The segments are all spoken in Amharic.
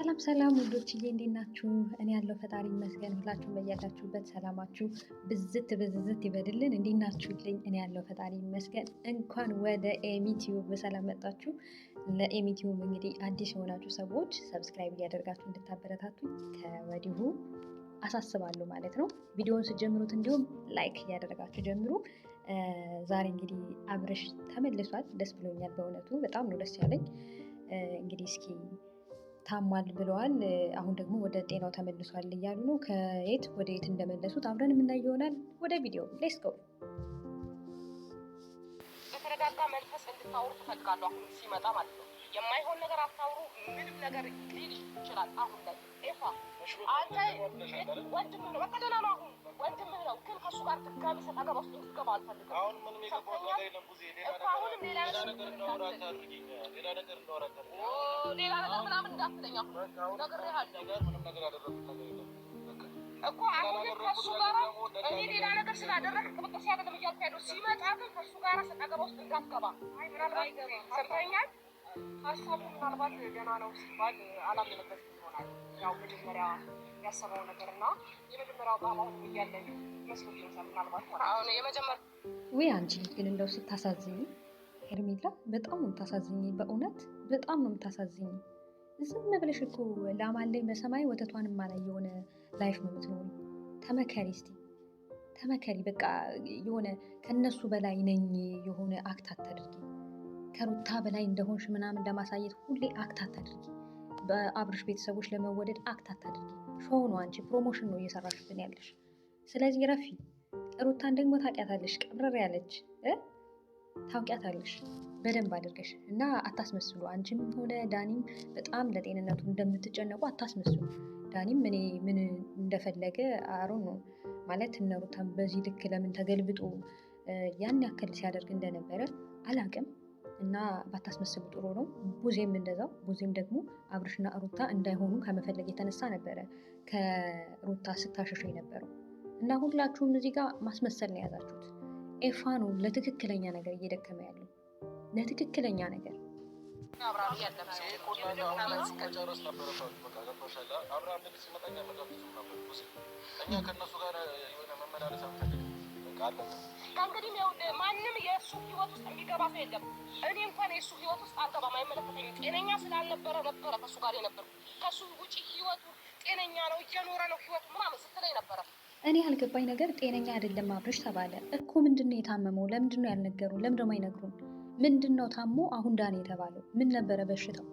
ሰላም ሰላም ውዶችዬ እንዴት ናችሁ? እኔ ያለው ፈጣሪ ይመስገን። ሁላችሁም በያላችሁበት ሰላማችሁ ብዝት ይበድልን። እንዴት ናችሁልኝ? እኔ ያለው ፈጣሪ ይመስገን። እንኳን ወደ ኤሚቲዩብ በሰላም መጣችሁ። ለኤሚቲዩብ እንግዲህ አዲስ የሆናችሁ ሰዎች ሰብስክራይብ እያደርጋችሁ እንድታበረታቱ ከወዲሁ አሳስባለሁ ማለት ነው። ቪዲዮውን ስትጀምሩት እንዲሁም ላይክ እያደረጋችሁ ጀምሩ። ዛሬ እንግዲህ አብርሽ ተመልሷል። ደስ ብሎኛል። በእውነቱ በጣም ነው ደስ ያለኝ። እንግዲህ እስኪ ታሟል ብለዋል። አሁን ደግሞ ወደ ጤናው ተመልሷል እያሉ ነው። ከየት ወደ የት እንደመለሱት አብረን የምናይ ይሆናል። ወደ ቪዲዮ ሌትስ ጎ። በተረጋጋ መንፈስ እንድታወሩ ትፈልጋለሁ። አሁን ሲመጣ ማለት ነው። የማይሆን ነገር አታውሩ። ምንም ነገር ሊል ይችላል። አሁን ላይ ኤፋ አንተ ወንድም ነው፣ በቃ ደህና ነው። አሁን ወንድም ነው፣ ግን ከእሱ ጋር ድጋሚ ሰጣገባ ውስጥ እንድትገባ አልፈልግም። አሁንም ሌላ ነገር ምናምን እንዳትለኝ። አሁን ነግሬሃለሁ እኮ አሁንም ከእሱ ጋር እኔ ሌላ ነገር ስላደረግክ ቅብጥስ ያገለም እያልኩ ያለው ሲመጣ ግን ከእሱ ጋር ሰጣገባ ውስጥ እንዳትገባ። ምናልባት ሰምተኛል። ሀሳቡ ምናልባት ደህና ነው ሲባል አላምንበት ይሆናል። ያው መጀመሪያ ያሰበው ነገር እና የመጀመሪያው ባባሁን እያለን መስሎት ይመስላል። ምናልባት አሁን የመጀመሪያ ወይ አንቺ ግን እንደው ስታሳዝኝ ሄርሜላ፣ በጣም ነው የምታሳዝኝ። በእውነት በጣም ነው የምታሳዝኝ። ዝም ብለሽ እኮ ላማለኝ በሰማይ ወተቷንም ማላይ የሆነ ላይፍ ነው የምትኖሪ። ተመከሪ እስቲ ተመከሪ። በቃ የሆነ ከነሱ በላይ ነኝ የሆነ አክት አታድርጊ። ከሩታ በላይ እንደሆንሽ ምናምን ለማሳየት ሁሌ አክት አታድርጊ። በአብርሽ ቤተሰቦች ለመወደድ አክት አታድርጊ። ሾው ነው፣ አንቺ ፕሮሞሽን ነው እየሰራሽብን ያለሽ። ስለዚህ ረፊ። ሩታን ደግሞ ታውቂያታለሽ፣ ቀብረር ያለች ታውቂያታለሽ በደንብ አድርገሽ እና አታስመስሉ። አንቺም ሆነ ዳኒም በጣም ለጤንነቱ እንደምትጨነቁ አታስመስሉ። ዳኒም እኔ ምን እንደፈለገ አሮ ነው ማለት እነ ሩታን በዚህ ልክ ለምን ተገልብጦ ያን ያክል ሲያደርግ እንደነበረ አላቅም እና ባታስመስሉ ጥሩ ነው። ቡዜም እንደዛው። ቡዜም ደግሞ አብርሽና ሩታ እንዳይሆኑ ከመፈለግ የተነሳ ነበረ ከሩታ ስታሸሽ የነበረው እና ሁላችሁም እዚህ ጋር ማስመሰል ነው የያዛችሁት። ኤፋ ነው ለትክክለኛ ነገር እየደከመ ያለው፣ ለትክክለኛ ነገር። ከእንግዲህ ማንም የእሱ ህይወት ውስጥ የሚገባ ሰው የለም። እኔ እንኳን የእሱ ህይወት ውስጥ አልገባም፣ አይመለከተኝም። ጤነኛ ስላልነበረ ነበረ ከእሱ ጋር የነበሩ። ከእሱ ውጪ ህይወቱ ጤነኛ ነው፣ እየኖረ ነው ህይወቱ ምናምን ስትለኝ ነበረ። እኔ ያልገባኝ ነገር ጤነኛ አይደለም አብርሽ ተባለ እኮ። ምንድነው የታመመው? ለምንድነው ያልነገሩ? ለምንድነው አይነግሩን? ምንድነው ታሞ አሁን ዳነ የተባለው? ምን ነበረ በሽታው?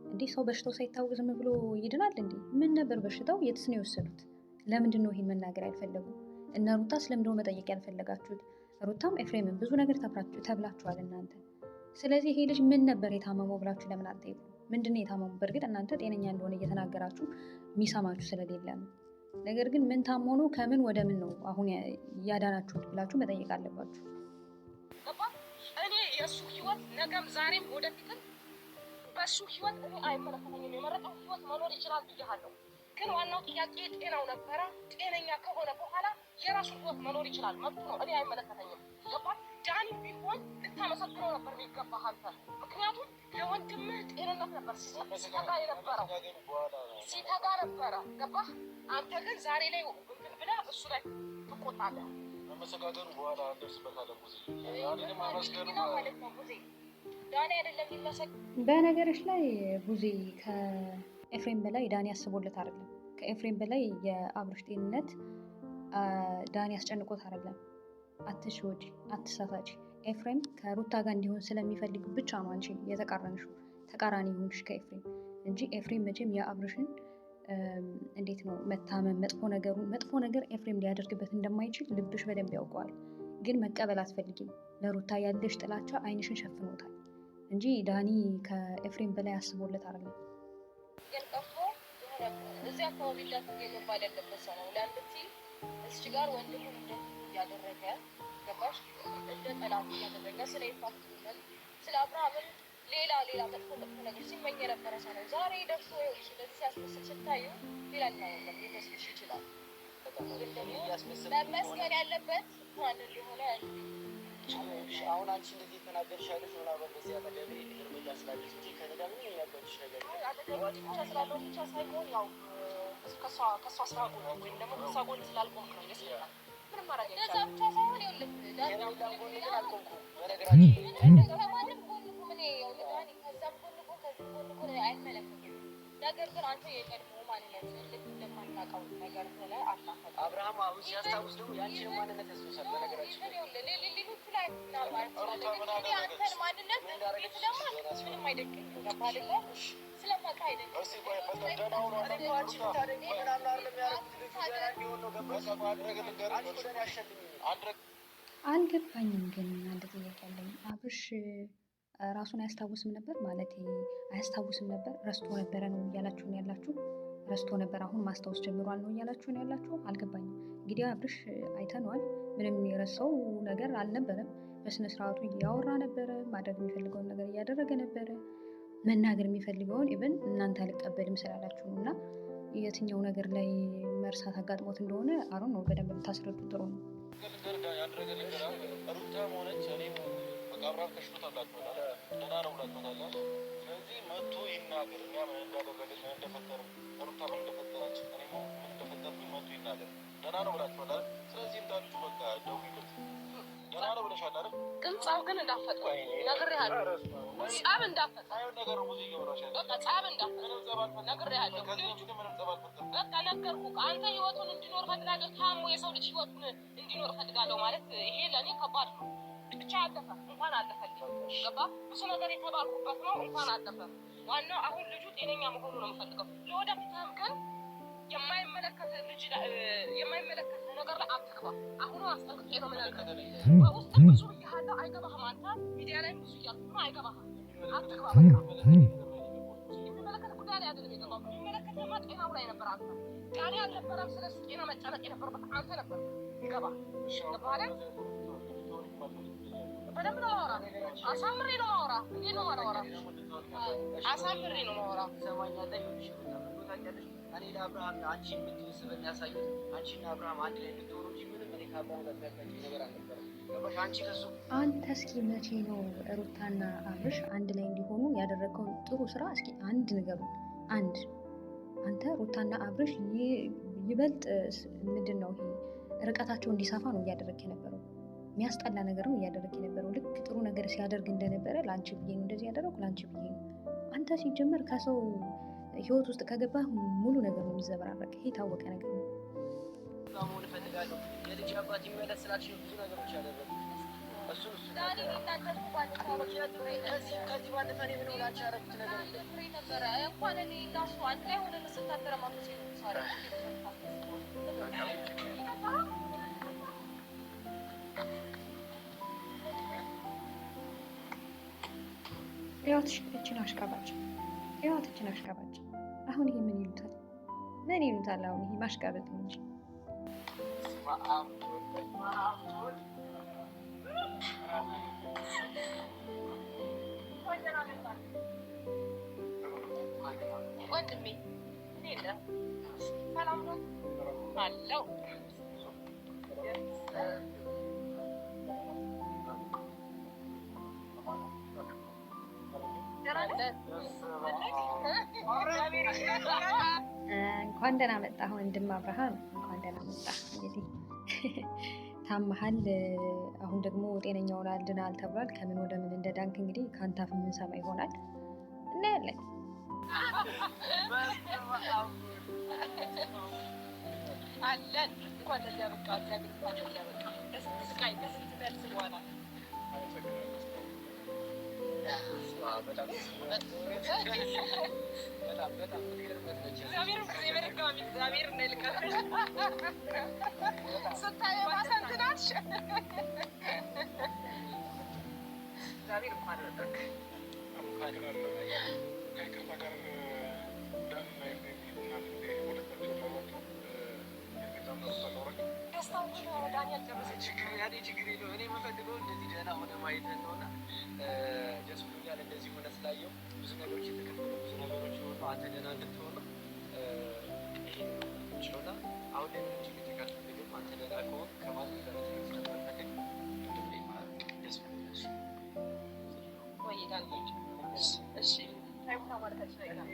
እንዲህ ሰው በሽታው ሳይታወቅ ዝም ብሎ ይድናል እንዴ? ምን ነበር በሽታው? የትስ ነው የወሰዱት? ለምንድነው ይሄን መናገር ያልፈለጉ? እና ሩታስ ለምንድነው መጠየቅ ያልፈለጋችሁት? ሩታም ኤፍሬምም ብዙ ነገር ተብላችኋል እናንተ። ስለዚህ ይሄ ልጅ ምን ነበር የታመመው ብላችሁ ለምን አትጠይቁ? ምንድነው የታመመው? በእርግጥ እናንተ ጤነኛ እንደሆነ እየተናገራችሁ የሚሰማችሁ ስለሌለ ነው። ነገር ግን ምን ታሞ ነው? ከምን ወደ ምን ነው አሁን ያዳናችሁት ብላችሁ መጠየቅ አለባችሁ። እኔ የእሱ ህይወት ነገም ዛሬም ወደፊትም በእሱ ህይወት እኔ አይመለከተኝም። የመረጠው ህይወት መኖር ይችላል ብያለሁ። ግን ዋናው ጥያቄ ጤናው ነበረ። ጤነኛ ከሆነ በኋላ የራሱ ህይወት መኖር ይችላል፣ መብቱ ነው። እኔ አይመለከተኝም። ገባህ? ዳኒ ቢሆን ልታመሰግነው ነበር የሚገባህ አንተ። ምክንያቱም ለወንድምህ ጤንነት ነበር ሲተጋ የነበረው፣ ሲተጋ ነበረ። ገባህ? አንተ ግን ዛሬ ላይ እንትን ብለህ እሱ ላይ ትቆጣለህ። መመሰጋገኑ በኋላ እንደርስበታለን። ዳኒ አይደለም ይመሰግ። በነገሮች ላይ ቡዜ ከኤፍሬም በላይ ዳኒ አስቦለት አይደለም። ከኤፍሬም በላይ የአብርሽ ጤንነት ዳኒ አስጨንቆት አይደለም። አትሽወጂ፣ አትሳሳች። ኤፍሬም ከሩታ ጋር እንዲሆን ስለሚፈልግ ብቻ ነው አንቺ የተቃረንሽው፣ ተቃራኒ ሆንሽ ከኤፍሬም እንጂ ኤፍሬም መቼም የአብርሽን እንዴት ነው መታመም መጥፎ ነገር ኤፍሬም ሊያደርግበት እንደማይችል ልብሽ በደንብ ያውቀዋል። ግን መቀበል አትፈልጊም። ለሩታ ያለሽ ጥላቻ አይንሽን ሸፍኖታል እንጂ ዳኒ ከኤፍሬም በላይ አስቦለት አይደለም። ግን ቀርቶ እዚህ አካባቢ የሚባል ያለበት ሰው ነው። ለአንድቲ እስች ጋር ወንድሙን እያደረገ ገባሽ፣ እንደ ጠላት እያደረገ ስለ ይፋትነት ስለ አብርሃምን ሌላ መጥፎ ነገር ሲመኝ የነበረ ሰው ነው። ዛሬ ደርሶ ስለዚህ ሲያስመስል ስታዩ ሌላ ነገር ሊመስልሽ ይችላል። መመስገን ያለበት ማን እንደሆነ አሁን አንቺ እንደዚህ ተናገርሻለሽ። ምናልባት በዚህ አጠገቤ እርምጃ ስላለች እንጂ ከእኔ ጋር ምንም የሚያጋጭሽ ነገር ብቻ ስላለው ብቻ ሳይሆን ያው ከእሷ ስራ ጎን ወይም ደግሞ ከእሷ ጎን ስላልቆምክ ነው ይመስለኛል። ምንም ማድረግ አይቻልም። ብቻ ሳይሆን ይኸውልህ ከሌላም ጎን ግን አልቆምኩም። በነገራችን ከማንም ጎን ምን ከዛም ጎን ከዚህ ጎን አይመለከትም። ነገር ግን አንተ የቀድሞ ማንነት ልክ እንደማታውቀው ነገር ስለ አታፈል አብርሃም አሁን ሲያስታውስ ደግሞ ያንቺን ማንነት ያስታውሳል። በነገራችን ሌሎቹ ላይ አንተን ማንነት ቤት ደግሞ ምንም አይደቅም። ገባህ አይደለ? ስለማውቅ አይደለም። አልገባኝም። ግን አንድ ጥያቄ አለኝ። አብርሽ ራሱን አያስታውስም ነበር ማለት አያስታውስም ነበር? ረስቶ ነበረ ነው እያላችሁ ነው ያላችሁ? ረስቶ ነበር አሁን ማስታወስ ጀምሯል ነው እያላችሁ ነው ያላችሁ? አልገባኝም። እንግዲህ አብርሽ አይተነዋል። ምንም የረሳው ነገር አልነበረም። በስነ ስርዓቱ እያወራ ነበረ። ማድረግ የሚፈልገውን ነገር እያደረገ ነበረ። መናገር የሚፈልገውን ኢቨን እናንተ አልቀበልም ስላላችሁ ነው። እና የትኛው ነገር ላይ መርሳት አጋጥሞት እንደሆነ አሁን ነው በደንብ ብታስረዱ ጥሩ ነው። ሩታም ሆነች እኔም በቃ አብርሃም ተሽሎታላችኋል፣ ደህና ነው ብላችኋታል። ስለዚህ መጥቶ ይናገር። እኛ ምን እንዳደረገ ምን እንደፈጠረ ሩታ ምን እንደፈጠረች እኔ ምን እንደፈጠርኩኝ መጥቶ ይናገር። ደህና ነው ብላችኋል። ስለዚህ እንዳልጁ በቃ ደውይለት። ደህና ነው ብለሻል አይደል? ግን ጻፍ ግን እንዳፈጠ ነግሬሃለሁ። ጻፍ እንዳፈጠ አይሆን ነገር ነው ሙዚቃ ወራሻል። በቃ ጻፍ እንዳፈጠ ነግሬሃለሁ። በቃ ነገርኩህ። አንተ ህይወቱን እንዲኖር ፈልጋለሁ። ታሞ የሰው ልጅ ህይወቱን እንዲኖር ፈልጋለሁ ማለት ይሄ ለእኔ ከባድ ነው። ብቻ አለፈ፣ እንኳን አለፈልኝ። ገባ? ብዙ ነገር የተባልኩበት ነው። እንኳን አለፈ። ዋናው አሁን ልጁ ጤነኛ መሆኑ ነው የምፈልገው። ለወደፊትም ግን የማይመለከት ነገር ላይ አትግባ። አሁኑ አስጠንቅቄ ነው የምነግርህ። በውስጥ ብዙ ብያለሁ፣ አይገባህም። አንተ ሚዲያ ላይ ብዙ እያልኩ ነው፣ አይገባህም። አትግባ። በቃ የሚመለከት ጉዳይ ላይ አይደለም የገባው። የሚመለከትህማ ጤናው ላይ ነበር። አንተ ጤና አልነበረም። ስለሱ ጤና መጨነቅ የነበረበት አንተ ነበር። ይገባህ? ገባህ አይደል? በደንብ ነው የማወራህ። አሳምሬ ነው የማወራህ። እንዴት ነው የማወራህ? አሳምሬ ነው የማወራህ። እኔ ለአብርሃም አንቺ የምትመስል የሚያሳዩት አንቺና አብርሃም አንድ ላይ እንድትሆኑ እንጂ ምንም እኔ ከአብርሃም ጋር የሚያጋጭ ነገር አልነበረም። ገባሽ? አንቺ ከሱ አንተ እስኪ መቼ ነው ሩታና አብርሽ አንድ ላይ እንዲሆኑ ያደረገውን ጥሩ ስራ እስኪ አንድ ንገሩ። አንድ አንተ ሩታና አብርሽ ይበልጥ ምንድን ነው ይሄ ርቀታቸው እንዲሰፋ ነው እያደረግ የነበረው። የሚያስጠላ ነገር ነው እያደረግ የነበረው። ልክ ጥሩ ነገር ሲያደርግ እንደነበረ ለአንቺ ብዬ ነው እንደዚህ ያደረጉ ለአንቺ ብዬ ነው። አንተ ሲጀመር ከሰው ህይወት ውስጥ ከገባህ ሙሉ ነገር ነው የሚዘበራረቅ። ይሄ የታወቀ ነገር ነው። መሆን እፈልጋለሁ። የልጅ አባት ይመለስ ስላልሽ ብዙ ነገሮች ያደረጉ እሱን ከዚህ ባለፈ እኔ ምንም ላንቺ ያደረጉት ነገር ነበረ እንኳን እኔ እናሱ አንድ ላይ ሆነን ስታደረ ማመሴ ነው እችን አሽቃባጭ እችን አሽቃባጭ። አሁን ይሄ ምን ይሉታል? ምን ይሉታል? አሁን ይሄ ማሽቃበጥ ነው እንጂ ወንድሜ እንዴት ነህ? ሰላም ነው አለው። እንኳን ደህና መጣህ ወንድም አብርሃም፣ እንኳን ደህና መጣህ። እንግዲህ ታመሃል፣ አሁን ደግሞ ጤነኛ ሆናል፣ ድናል ተብሏል። ከምን ወደ ምን እንደዳንክ እንግዲህ ከአንተ አፍ የምንሰማ ይሆናል፣ እናያለን። አለን እንኳን ለዚያ በቃ ስቃይ ከስንት መልስ በኋላ ችግር የለውም። እኔ የምፈልገው እንደዚህ ደህና ሆነ ማየት ነውና ደስ ብሎኛል። እንደዚህ ሆነ ስላየው ብዙ ነገሮች የተከፈሉ ብዙ ነገሮች ሆኑ። አንተ ደህና እንድትሆን ይሄን ችሎና አሁን ላይ ምንም ችግር ተካልፈልግም። አንተ ደህና ከሆን ከማንም ጋር ስለማልፈልግ ደስ ብሎኛል። ሻይቡና ማለት አይችልም።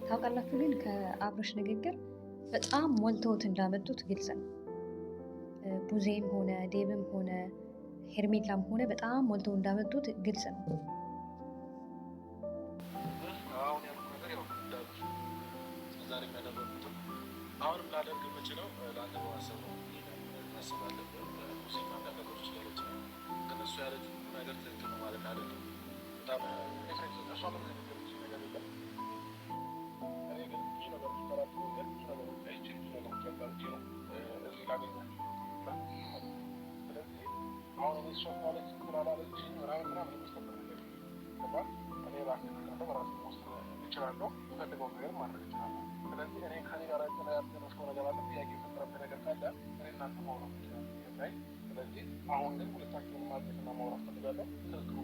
ታውቃላችሁ ግን ከአብርሽ ንግግር በጣም ሞልተውት እንዳመጡት ግልጽ ነው። ቡዜም ሆነ ዴብም ሆነ ሄርሜላም ሆነ በጣም ሞልተው እንዳመጡት ግልጽ ነው። አሁንም ላደርግ የምችለው ለአንተ በማሰብ ነው። ማሰብ አለብህ። ሙዚቃ ነገሮች እያለች ነው፣ ግን እሱ ያለችው ነገር ትክክል ነው ማለት አይደለም። በጣም እሷ ምን ነገሮች ነገር የለም። እኔ ግን ብዙ ነገሮች ተራቱ ግን ብዙ ነገሮች አይቼ ብዙ ነገሮች ያጋርቼ ነው እዚህ ላገኛቸው። ስለዚህ አሁን እኔ እሷ ካለች ስላላለች ምናምን የሚስተበር ነገር ገባል። እኔ ራሴ በራሴ ውስጥ እችላለሁ፣ ፈልገው ነገር ማድረግ እችላለሁ። ስለዚህ እኔ ከኔ ጋር ያደረስከው ነገር አለ፣ ጥያቄ የፈጠረብህ ነገር ካለ እኔ እናንተ ማውራት ላይ። ስለዚህ አሁን ግን ሁለታችንን ማድረግና ማውራት ፈልጋለሁ። ትክክሉ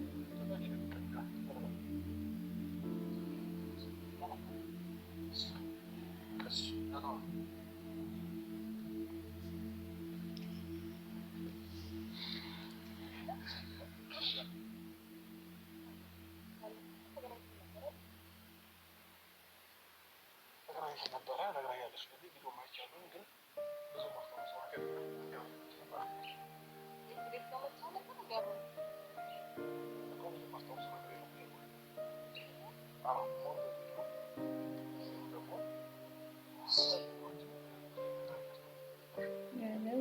ነበረ ነግራኛለች። ስለዚህ ቪዲዮ ማይቻሉን ግን ብዙ ማስታወሰው ነገር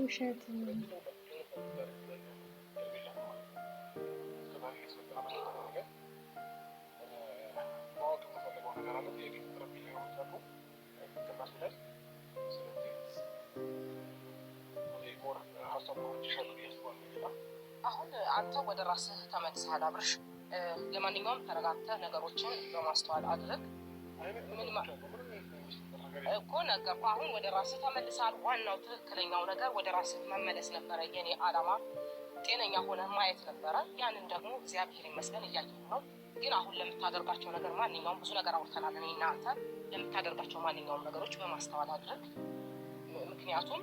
ውሸት አሁን አንተ ወደ ራስህ ተመልሰሃል አብርሽ። ለማንኛውም ተረጋግተህ ነገሮችን በማስተዋል አድርግ። እኮ ነገርኩህ። አሁን ወደ ራስህ ተመልሰሃል። ዋናው ትክክለኛው ነገር ወደ ራስህ መመለስ ነበረ። የኔ ዓላማ ጤነኛ ሆነህ ማየት ነበረ። ያንን ደግሞ እግዚአብሔር ይመስገን እያየሁ ነው። ግን አሁን ለምታደርጋቸው ነገር ማንኛውም ብዙ ነገር አውርተናል እኔ እና አንተ። ለምታደርጋቸው ማንኛውም ነገሮች በማስተዋል አድርግ። ምክንያቱም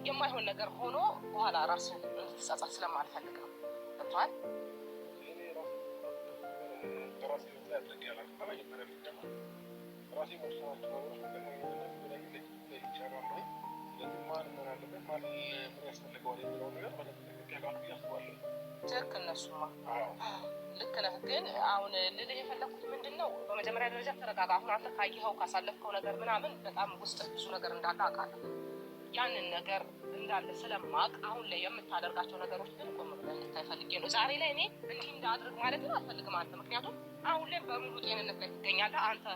የማይሆን ነገር ሆኖ በኋላ ራስን እንድትጸጸት ስለማልፈልግ ነው። ገብቶሃል? ትክክል። እነሱማ ልክ ነህ። ግን አሁን ልልህ የፈለኩት ምንድን ነው፣ በመጀመሪያ ደረጃ ተረጋጋ። አሁን አንተ ካየኸው ካሳለፍከው ነገር ምናምን በጣም ውስጥ ብዙ ነገር እንዳለ አውቃለሁ። ያንን ነገር እንዳለ ስለማቅ አሁን ላይ የምታደርጋቸው ነገሮች ግን ቆም ብለህ እንድታይ ፈልጌ ነው። ዛሬ ላይ እኔ እንዲህ እንዳድርግ ማለት ነው አልፈልግም አንተ። ምክንያቱም አሁን ላይ በሙሉ ጤንነት ላይ ትገኛለህ። አንተ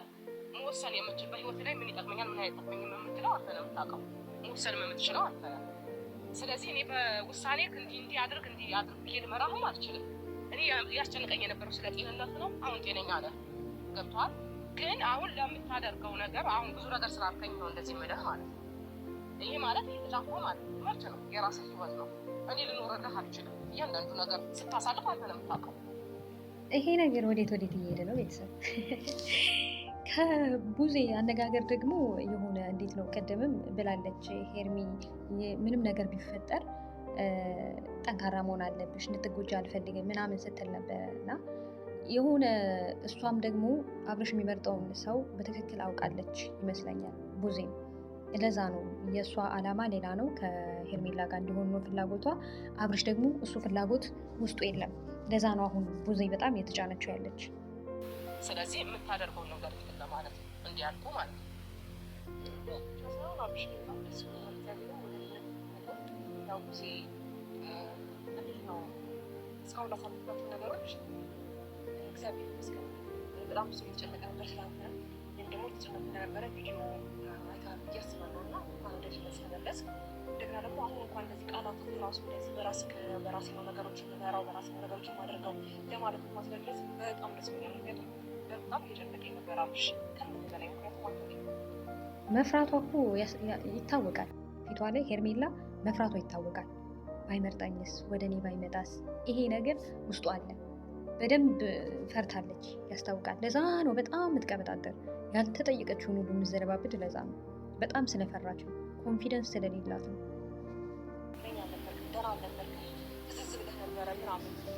መወሰን የምትችል በህይወት ላይ ምን ይጠቅመኛል ምን አይጠቅመኝም የምትለው አንተ ነው የምታውቀው። መወሰን የምትችለው አንተ ነው። ስለዚህ እኔ በውሳኔ እንዲህ አድርግ ብዬ ልመራህም አልችልም። እኔ ያስጨንቀኝ የነበረው ስለ ጤንነት ነው። አሁን ጤነኛ ነህ። ገብቶሃል? ግን አሁን ለምታደርገው ነገር አሁን ብዙ ነገር ስላልከኝ ነው እንደዚህ የምልህ ማለት ነው። ይሄ ማለት የተጫፈ ማለት መብት ነው፣ የራስህ ህይወት ነው። እኔ ልኖርልህ አልችልም። እያንዳንዱ ነገር ስታሳልፍ አንተ ነው የምታውቀው። ይሄ ነገር ወዴት እየሄደ ነው ቤተሰብ? ከቡዜ አነጋገር ደግሞ የሆነ እንዴት ነው፣ ቀደምም ብላለች ሄርሚ ምንም ነገር ቢፈጠር ጠንካራ መሆን አለብሽ፣ እንድትጎጂ አልፈልግም ምናምን ስትል ነበረ እና የሆነ እሷም ደግሞ አብርሽ የሚመርጠውን ሰው በትክክል አውቃለች ይመስለኛል ቡዜም። ለዛ ነው የእሷ አላማ ሌላ ነው፣ ከሄርሜላ ጋር እንዲሆን ነው ፍላጎቷ። አብርሽ ደግሞ እሱ ፍላጎት ውስጡ የለም። ለዛ ነው አሁን ቡዜ በጣም የተጫነችው ያለች። ስለዚህ የምታደርገውን ነገር እንትን ለማለት ነው እንዲያልቁ ማለት ነው። እስካሁን ላሳለፍናቸው ነገሮች እግዚአብሔር ይመስገን በጣም ብዙ የተጨነቀ ነበር ስላለ ወይም ደግሞ የተጨነቀ እንደነበረ ቪዲዮ አይታ ብዬ አስባለሁ። እና እንኳን ወደዚህ ስለመለስ እንደገና ደግሞ አሁን እንኳን እንደዚህ ቃላት ራሱ እንደዚህ በራሴ ነው ነገሮች የምመራው በራሴ ነው ነገሮች የማደርገው ለማለት ማስለለስ በጣም ደስ ይላል። ምክንያቱም በጣም እየጨነቀኝ ነበር አብርሽ ከምንም በላይ። ምክንያቱም መፍራቷ እኮ ይታወቃል፣ ፊቷ ላይ ሄርሜላ መፍራቷ ይታወቃል። ባይመርጠኝስ፣ ወደ እኔ ባይመጣስ፣ ይሄ ነገር ውስጡ አለ። በደንብ ፈርታለች፣ ያስታውቃል። ለዛ ነው በጣም የምትቀበጣጠር፣ ያልተጠየቀችውን ሁሉ የምትዘረባብድ። ለዛ ነው በጣም ስለፈራች ነው፣ ኮንፊደንስ ስለሌላት ነው።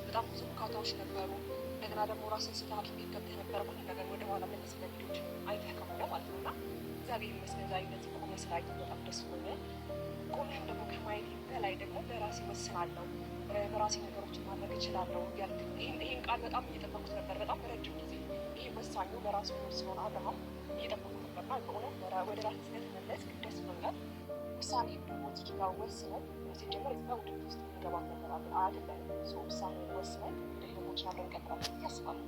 በጣም ብዙ ካታዎች ነበሩ። እንደገና ደግሞ ራስን ስታ ሐኪም ቤት ገብተህ ነበረ ሁሉ ነገር ወደ ኋላ መለስ ለቪዲዮች አይተህ ከሆነ ማለት ነው። እና እግዚአብሔር ይመስገን ዛሬ እንደዚህ ቆመ ስላየሁ በጣም ደስ ብሎኛል። ቆመሽ ደግሞ ከማየት በላይ ደግሞ በራሴ ወስናለሁ፣ በራሴ ነገሮችን ማድረግ እችላለሁ እያልክ ይህን ቃል በጣም እየጠበቁት ነበር። በጣም ረጅም ጊዜ ይሄ ወሳኙ በራሱ ወስኖን አለማም እየጠበቁት ነበርና በእውነት ወደ ራስ ስለተመለስ ደስ ብሎኛል። ውሳኔ ደግሞ ትችላ ወስነን ሲጀመር እዛ ውድድር ውስጥ የሚገባ ነገር አይደለም። ውሳኔ ወስነን ወደ ህይወታችን እንቀጥላለን ያስባል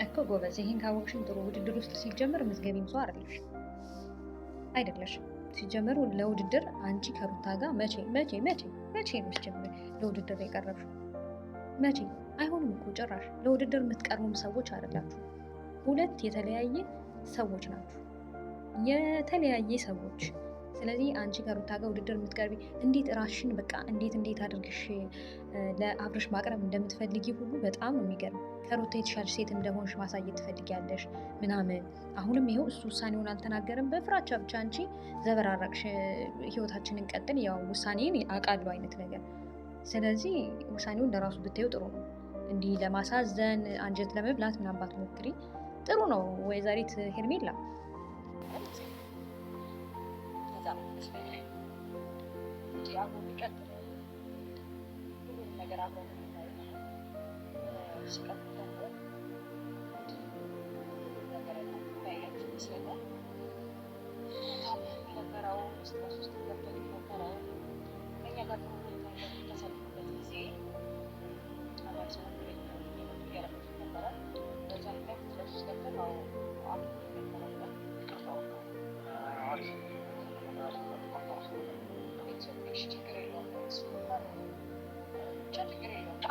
እኮ ጎበዝ። ይህን ካወቅሽን ጥሩ። ውድድር ውስጥ ሲጀመር ምዝገቢም ሰው አይደለሽ። ሲጀመር ለውድድር አንቺ ከሩታ ጋር መቼ ነው ሲጀምር ለውድድር የቀረብሽው? መቼ? አይሆንም እኮ ጭራሽ። ለውድድር የምትቀርቡም ሰዎች አይደላችሁ። ሁለት የተለያየ ሰዎች ናችሁ፣ የተለያየ ሰዎች። ስለዚህ አንቺ ከሩታ ጋር ውድድር የምትቀርቢ እንዴት ራስሽን በቃ እንዴት አድርግሽ ለአብርሽ ማቅረብ እንደምትፈልጊ ሁሉ በጣም ነው የሚገርም። ከሩታ የተሻለሽ ሴት እንደሆንሽ ማሳየት ትፈልጊያለሽ ምናምን። አሁንም ይኸው እሱ ውሳኔውን አልተናገርም፣ በፍራቻ ብቻ አንቺ ዘበራረቅሽ። ህይወታችንን ቀጥል፣ ያው ውሳኔን አውቃለሁ አይነት ነገር። ስለዚህ ውሳኔውን ለራሱ ብታዩ ጥሩ ነው። እንዲህ ለማሳዘን አንጀት ለመብላት ምናምን ባትሞክሪ ጥሩ ነው። ወይዘሪት ሄርሜላ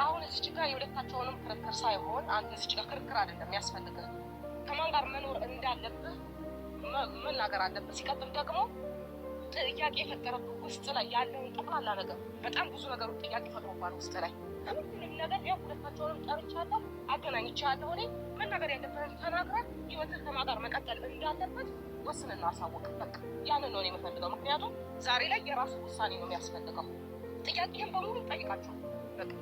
አሁን እዚች ጋር የሁለታቸውንም ክርክር ሳይሆን አንተ እዚች ጋር ክርክር አይደለም የሚያስፈልግህ፣ ከማን ጋር መኖር እንዳለብህ መናገር አለብህ። ሲቀጥል ደግሞ ጥያቄ የፈጠረብህ ውስጥ ላይ ያለውን ጠቅላላ ነገር በጣም ብዙ ነገሮች ጥያቄ ፈጥሮባል ውስጥ ላይ ምንም ነገር ያው ሁለታቸውንም ጠርቻለሁ፣ አገናኝቻለሁ። እኔ መናገር ያለብህን ተናግረህ ህይወትህ ከማን ጋር መቀጠል እንዳለበት ወስንና አሳውቅ። በቃ ያንን ነው የምፈልገው። ምክንያቱም ዛሬ ላይ የራሱ ውሳኔ ነው የሚያስፈልገው። ጥያቄህን በሙሉ ጠይቃቸው በቃ።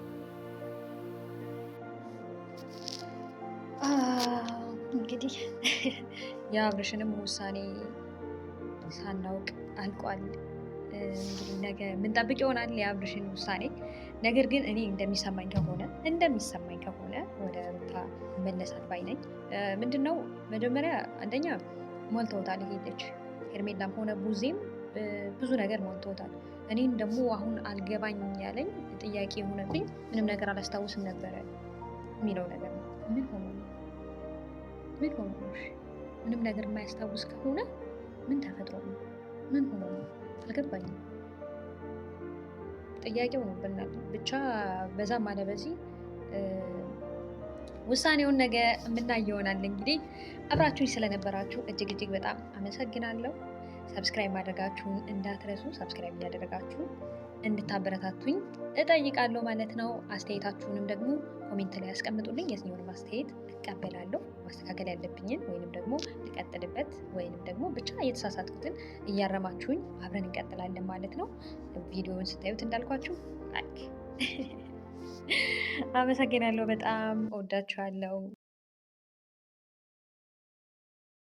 እንግዲህ የአብርሽንም ውሳኔ ሳናውቅ አልቋል። እንግዲህ ነገ የምንጠብቅ ይሆናል የአብርሽን ውሳኔ። ነገር ግን እኔ እንደሚሰማኝ ከሆነ ወደ ሩታ መለሳት ባይ ነኝ። ምንድን ነው መጀመሪያ አንደኛ ሞልተውታል። ይሄ ልጅ ሄርሜላም ሆነ ቡዜም ብዙ ነገር ሞልተውታል። እኔም ደግሞ አሁን አልገባኝ ያለኝ ጥያቄ የሆነብኝ ምንም ነገር አላስታውስም ነበረ የሚለው ነገር ነው። ምን ሆኖ ነው? ምንም ነገር የማያስታውስ ከሆነ ምን ተፈጥሮ ነው? ምን ሆኖ ነው? አልገባኝም። ጥያቄው ነው ብናል ብቻ በዛም አለ በዚህ ውሳኔውን ነገ የምናይ ይሆናል። እንግዲህ አብራችሁኝ ስለነበራችሁ እጅግ በጣም አመሰግናለሁ። ሰብስክራይብ ማድረጋችሁን እንዳትረሱ። ሰብስክራይብ እያደረጋችሁ እንድታበረታቱኝ እጠይቃለሁ ማለት ነው። አስተያየታችሁንም ደግሞ ኮሜንት ላይ ያስቀምጡልኝ። የትኛውንም አስተያየት እቀበላለሁ። ማስተካከል ያለብኝን ወይንም ደግሞ ልቀጥልበት ወይንም ደግሞ ብቻ እየተሳሳትኩትን እያረማችሁኝ አብረን እንቀጥላለን ማለት ነው። ቪዲዮውን ስታዩት እንዳልኳችሁ ላይክ። አመሰግናለሁ። በጣም እወዳችኋለሁ።